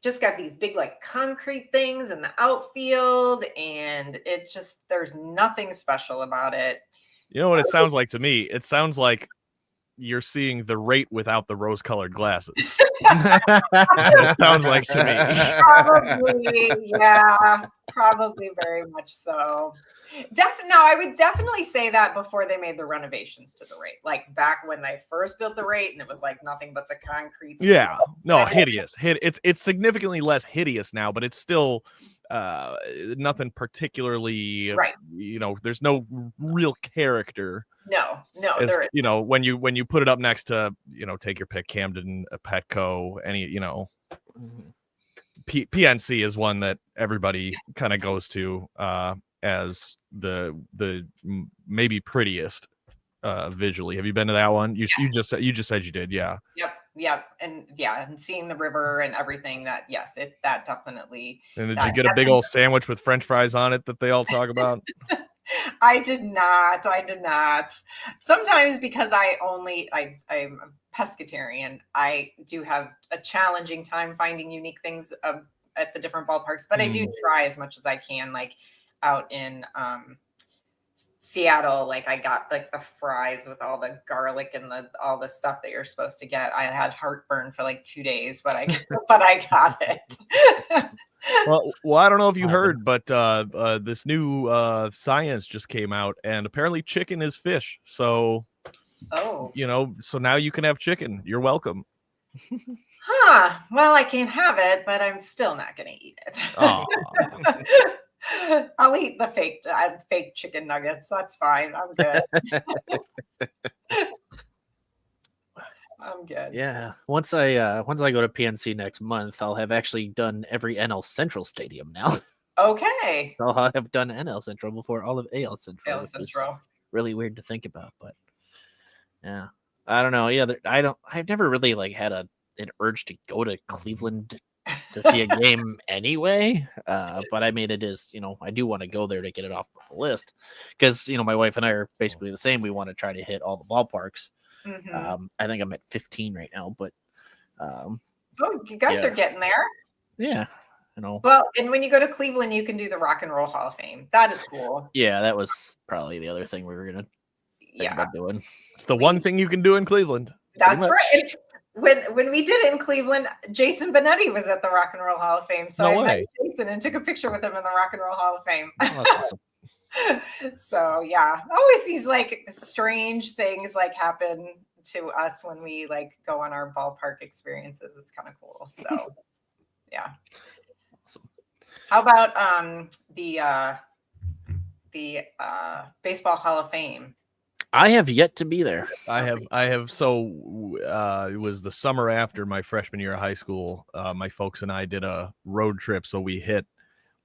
just got these big like concrete things in the outfield, and it just, there's nothing special about it. You know what it sounds like to me? It sounds like you're seeing the rate without the rose-colored glasses. It sounds like to me. Probably, yeah, probably very much so. No, I would definitely say that before they made the renovations to the rate, like back when they first built the rate, and it was like nothing but the concrete. Yeah, no, hideous. It's significantly less hideous now, but it's still nothing particularly. Right. There's no real character. No, As, when you put it up next to take your pick, Camden, Petco, any PNC is one that everybody kind of goes to as the maybe prettiest visually. Have you been to that one? You just said you did, yeah. Yep, and seeing the river and everything. That that definitely. And did you get a big old sandwich with French fries on it that they all talk about? I did not. Sometimes because I'm a pescatarian, I do have a challenging time finding unique things at the different ballparks, but I do try as much as I can. Like out in Seattle, like I got like the fries with all the garlic and all the stuff that you're supposed to get. I had heartburn for like 2 days, but I got it. Well, I don't know if you heard, but this new science just came out, and apparently chicken is fish. So, so now you can have chicken. You're welcome. Well, I can't have it, but I'm still not going to eat it. I'll eat the fake chicken nuggets. That's fine. I'm good. I'm good. Yeah. Once I go to PNC next month, I'll have actually done every NL Central stadium now. Okay. So I'll have done NL Central before all of AL Central. AL Central. Really weird to think about, but yeah. I don't know. Yeah, I've never really like had an urge to go to Cleveland to see a game anyway. But I mean, it is, I do want to go there to get it off the list because, my wife and I are basically the same. We want to try to hit all the ballparks. I think I'm at 15 right now, but you guys are getting there. Yeah. Well, and when you go to Cleveland, you can do the Rock and Roll Hall of Fame. That is cool. Yeah, that was probably the other thing we were gonna think about doing. It's the one thing you can do in Cleveland. That's right. when we did it in Cleveland, Jason Benetti was at the Rock and Roll Hall of Fame. So No I way. met Jason and took a picture with him in the Rock and Roll Hall of Fame. Oh, that's awesome. So yeah, always these like strange things like happen to us when we like go on our ballpark experiences. It's kind of cool. So yeah. Awesome. How about the Baseball Hall of Fame? I have yet to be there. I have. So it was the summer after my freshman year of high school. My folks and I did a road trip. So we hit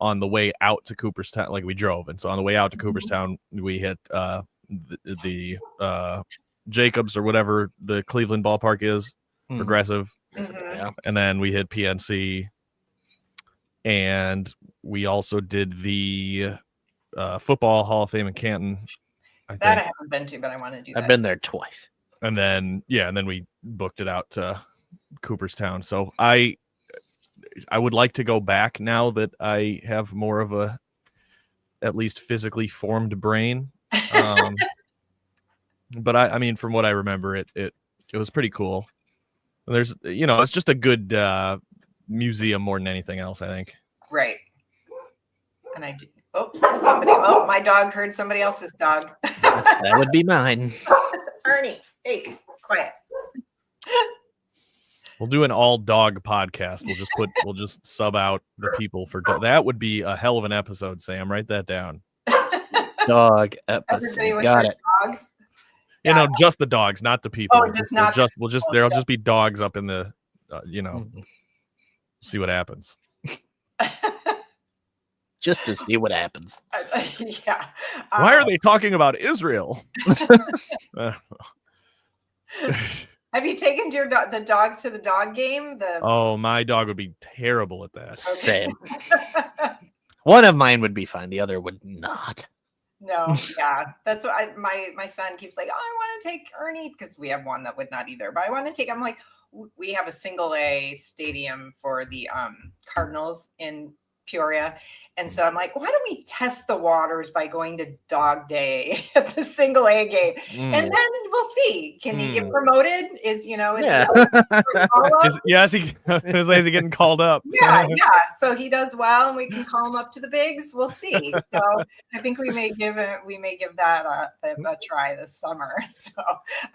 on the way out to Cooperstown, like we drove. And so on the way out to Cooperstown, we hit the Jacobs or whatever the Cleveland ballpark is, Progressive. Mm-hmm. Yeah. And then we hit PNC. And we also did the Football Hall of Fame in Canton. I haven't been to, but I want to do that. I've been there twice. And then we booked it out to Cooperstown. So I would like to go back now that I have more of a at least physically formed brain. But I mean, from what I remember, it was pretty cool. There's, it's just a good museum more than anything else, I think. Right. And I do. Oh, my dog heard somebody else's dog. That would be mine. Ernie, hey, quiet. We'll do an all dog podcast. We'll just sub out the people for that would be a hell of an episode, Sam. Write that down. Dog Everybody episode. with Got their it. dogs. Just the dogs, not the people. Oh, just not the There'll just be dogs up in the, see what happens. Just to see what happens. Yeah. Why are they talking about Israel? Have you taken the dogs to the dog game? Oh, my dog would be terrible at that. Okay. Same. One of mine would be fine. The other would not. No, yeah, that's what my son keeps like. Oh, I want to take Ernie because we have one that would not either. But I want to take. I'm like, we have a single A stadium for the Cardinals in Peoria, and so I'm like, why don't we test the waters by going to Dog Day at the single A game, and then we'll see. Can he get promoted? Is Yeah. Is he getting called up? Yeah. So he does well, and we can call him up to the bigs. We'll see. So I think we may give that a try this summer. So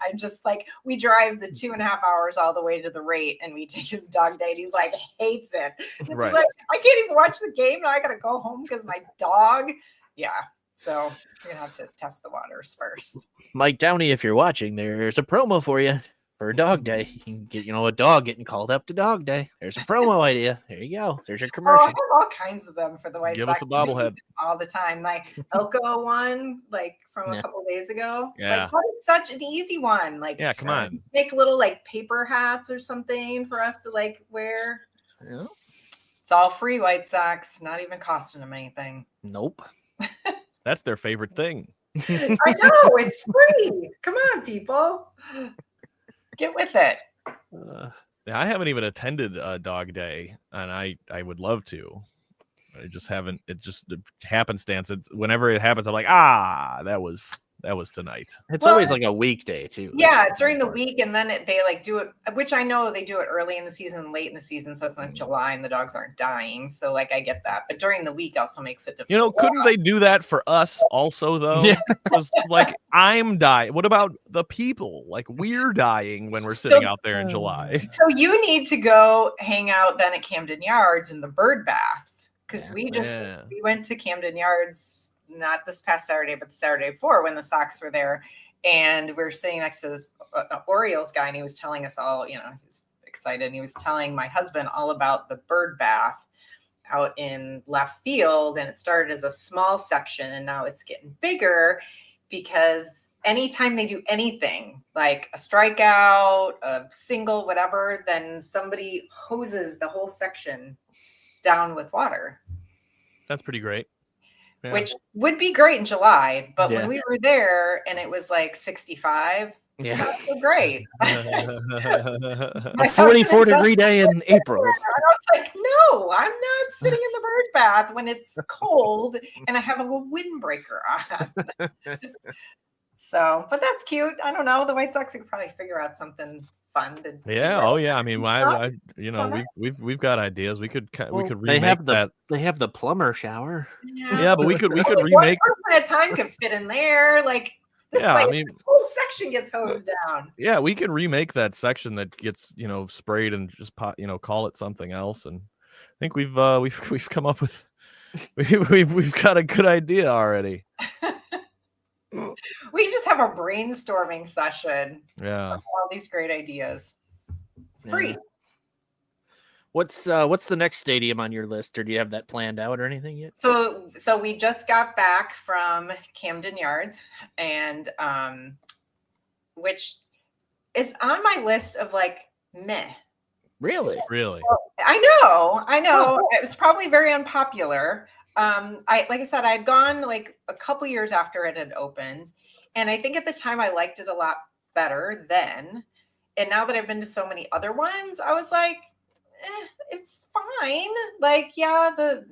I'm just like, we drive the 2.5 hours all the way to the rate, and we take him to Dog Day, and he's like hates it. Right. Like, I can't even watch the game. Now I gotta go home because my dog. Yeah. So we're gonna have to test the waters first. Mike Downey, if you're watching, there's a promo for you for Dog Day. You can get, a dog getting called up to Dog Day. There's a promo idea. There you go. There's your Oh, commercial. I have all kinds of them for the White Give Sox. us a bobblehead. All the time. Like Elko one, like from a couple days ago. It's Yeah. like, what is such an easy one? Like, Yeah, come on. make little like paper hats or something for us to like wear. Yeah. It's all free, White Sox, not even costing them anything. Nope. That's their favorite thing. I know, it's free. Come on, people. Get with it. I haven't even attended a Dog Day, and I would love to. I just haven't. It just happenstance. Whenever it happens, I'm like, that was tonight. It's always like a weekday too. Yeah, it's during the week, and then they like do it, which I know they do it early in the season, late in the season, so it's not July and the dogs aren't dying. So like I get that, but during the week also makes it difficult. Couldn't they do that for us also though? Yeah. Because like I'm dying. What about the people? Like we're dying when we're sitting out there in July. So you need to go hang out then at Camden Yards in the bird bath, because we went to Camden Yards. Not this past Saturday, but the Saturday before when the Sox were there. And we were sitting next to this Orioles guy, and he was telling us all, he was excited. And he was telling my husband all about the bird bath out in left field. And it started as a small section, and now it's getting bigger because anytime they do anything like a strikeout, a single, whatever, then somebody hoses the whole section down with water. That's pretty great. Yeah. Which would be great in July, but when we were there and it was like 65, not so great. A 44-degree day in April. And I was like, no, I'm not sitting in the bird bath when it's cold and I have a windbreaker on. So, but that's cute. I don't know. The White Sox could probably figure out something fun to do Yeah. that. Oh yeah. I mean, Summer? we've got ideas. We could They remake have that. they have the plumber shower. Yeah, but we could Only remake. one person at a time could fit in there. Like this, Yeah, like I mean, the whole section gets hosed down. yeah, we can remake that section that gets sprayed and just call it something else. And I think we've come up with we've got a good idea already. We just have a brainstorming session. Yeah. All these great ideas. Free. Yeah. What's the next stadium on your list, or do you have that planned out or anything yet? So we just got back from Camden Yards, and which is on my list of like meh. Really? Really? I know. It was probably very unpopular. Like I said, I had gone like a couple years after it had opened, and I think at the time I liked it a lot better then. And now that I've been to so many other ones, I was like, it's fine. Like, yeah, the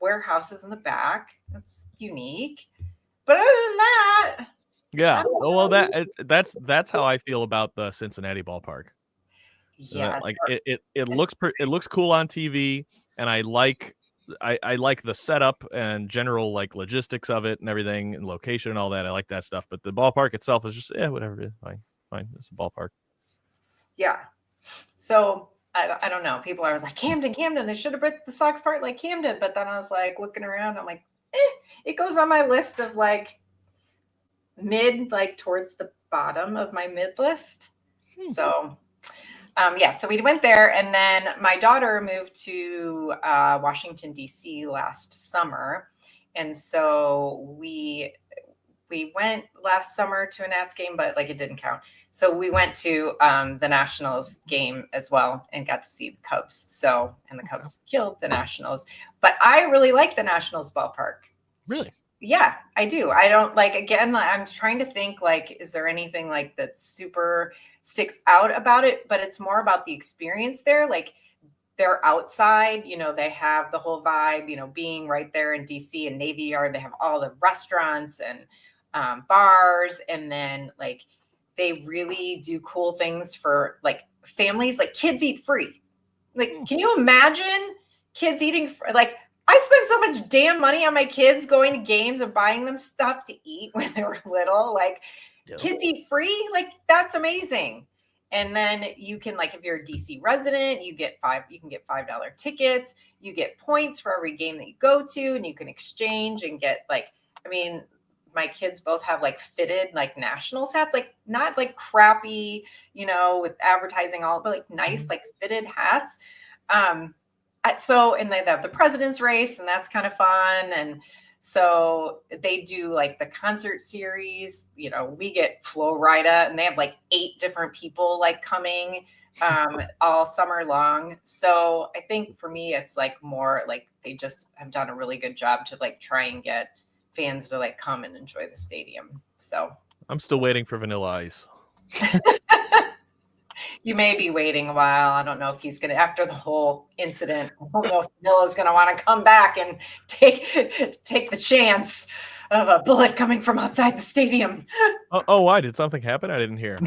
warehouses in the back, that's unique. But other than that, Yeah. Oh well, that's how I feel about the Cincinnati ballpark. yeah, Like it looks cool on TV, and I like the setup and general like logistics of it and everything and location and all that. I like that stuff, but the ballpark itself is just whatever it is. Fine. It's a ballpark. yeah. So I don't know. People are always like Camden. They should have put the Sox part like Camden. But then I was like looking around. I'm like, it goes on my list of like mid, like towards the bottom of my mid list. So so we went there, and then my daughter moved to Washington D.C. last summer, and so we went last summer to a Nats game, but like it didn't count. So we went to the Nationals game as well and got to see the Cubs. And the Cubs killed the Nationals, but I really like the Nationals ballpark. Really? Yeah, I do. I don't again, I'm trying to think like, is there anything like that super sticks out about it? But it's more about the experience there. Like they're outside, they have the whole vibe, being right there in DC and Navy Yard. They have all the restaurants and bars, and then like they really do cool things for like families. Like kids eat free. Like, can you imagine kids eating like I spent so much damn money on my kids going to games and buying them stuff to eat when they were little. Like kids eat free. Like that's amazing. And then you can, like, if you're a DC resident, you can get $5 tickets. You get points for every game that you go to, and you can exchange and get like, I mean, my kids both have like fitted like Nationals hats, like not like crappy, with advertising all, but like nice, like fitted hats. And they have the President's Race, and that's kind of fun. And so they do like the concert series, we get Flo Rida, and they have like 8 different people like coming all summer long. So I think for me, it's like more like they just have done a really good job to like try and get fans to like come and enjoy the stadium. So I'm still waiting for Vanilla Ice. You may be waiting a while. I don't know if he's going to, after the whole incident, I don't know if Vanilla's going to want to come back and take the chance of a bullet coming from outside the stadium. Oh, why? Did something happen? I didn't hear.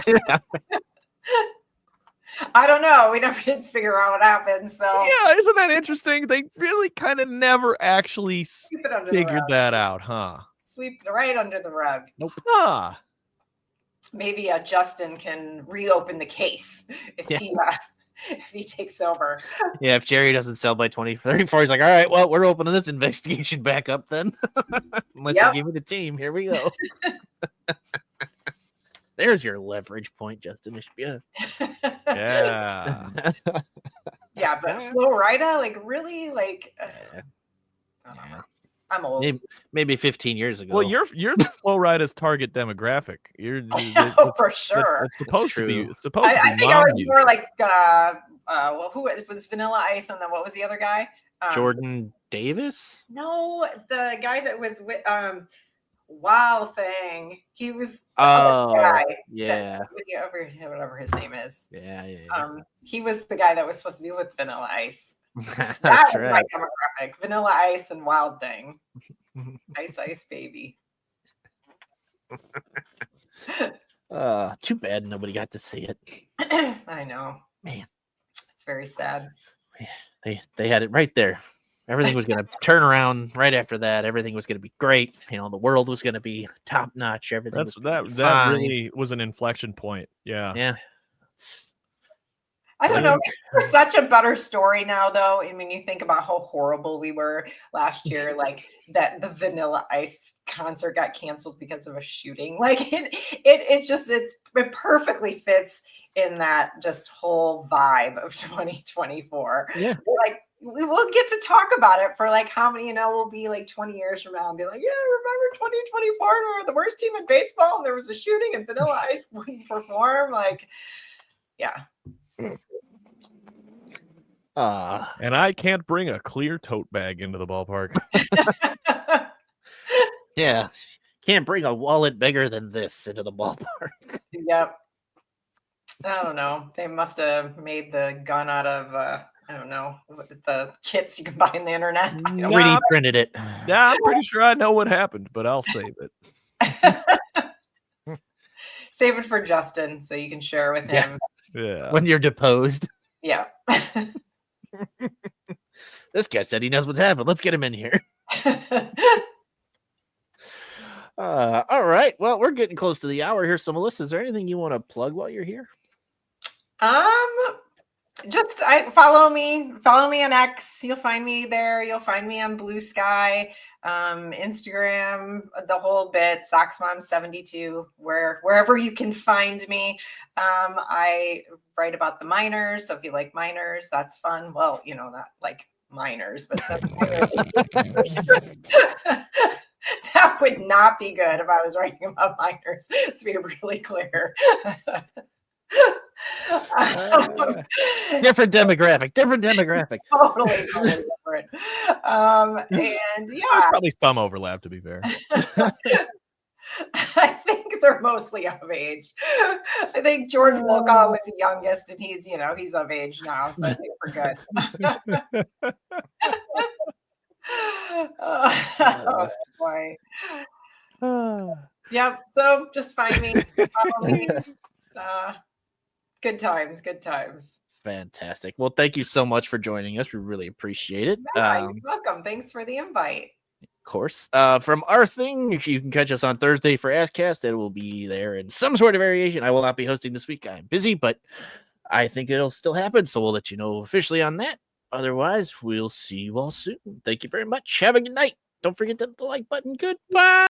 I don't know. We never did figure out what happened. So yeah, isn't that interesting? They really kind of never actually figured that out, huh? Sweep it right under the rug. Nope. Huh. Maybe Justin can reopen the case if he takes over. Yeah, if Jerry doesn't sell by 2034, he's like, all right, well, we're opening this investigation back up then. Unless you give me the team. Here we go. There's your leverage point, Justin. Yeah. Yeah, but Flo Rida, like really, like I don't know. I'm old. Maybe 15 years ago. Well, you're the Flo Rida's target demographic. For sure. It's supposed to be. It's supposed I to be. think I was more like who it was Vanilla Ice, and then what was the other guy? Jordan Davis? No, the guy that was with Wild Thing. He was the guy. Yeah. Whatever his name is. Yeah. He was the guy that was supposed to be with Vanilla Ice. That's right. My demographic. Vanilla Ice and Wild Thing. Ice Baby. Too bad nobody got to see it. I know. Man. It's very sad. They had it right there. Everything was going to turn around right after that. Everything was going to be great. You know, the world was going to be top notch. Everything was that really was an inflection point. Yeah. Yeah. I don't know. We're such a better story now, though. I mean, you think about how horrible we were last year, like that the Vanilla Ice concert got canceled because of a shooting. Like it perfectly fits in that just whole vibe of 2024. Yeah. Like we will get to talk about it for like how many, we'll be like 20 years from now and be like, yeah, remember 2024? We were the worst team in baseball and there was a shooting and Vanilla Ice wouldn't perform. Like, yeah. And I can't bring a clear tote bag into the ballpark. Yeah. Can't bring a wallet bigger than this into the ballpark. Yep. I don't know. They must have made the gun out of, I don't know, the kits you can buy on the internet. 3D printed it. Yeah, I'm pretty sure I know what happened, but I'll save it. Save it for Justin so you can share with him. Yeah. When you're deposed. Yeah. This guy said he knows what's happened. Let's get him in here. All right. Well, we're getting close to the hour here. So, Melissa, is there anything you want to plug while you're here? Just follow me on X. You'll find me there. You'll find me on Blue Sky, Instagram, the whole bit, SoxMom72, wherever you can find me. I write about the minors. So if you like minors, that's fun. Well, not like minors, but that would not be good if I was writing about minors. Let's be really clear. Different demographic. Totally different. And yeah, there's probably some overlap, to be fair. I think they're mostly of age. I think George Wolkow was the youngest, and he's of age now, so I think we're good. Oh boy. Yep. So just find me. Follow me. Good times. Fantastic. Well, thank you so much for joining us. We really appreciate it. You're welcome. Thanks for the invite. Of course. From our thing, you can catch us on Thursday for Askcast. It will be there in some sort of variation. I will not be hosting this week. I'm busy, but I think it'll still happen. So we'll let you know officially on that. Otherwise, we'll see you all soon. Thank you very much. Have a good night. Don't forget to hit the like button. Goodbye.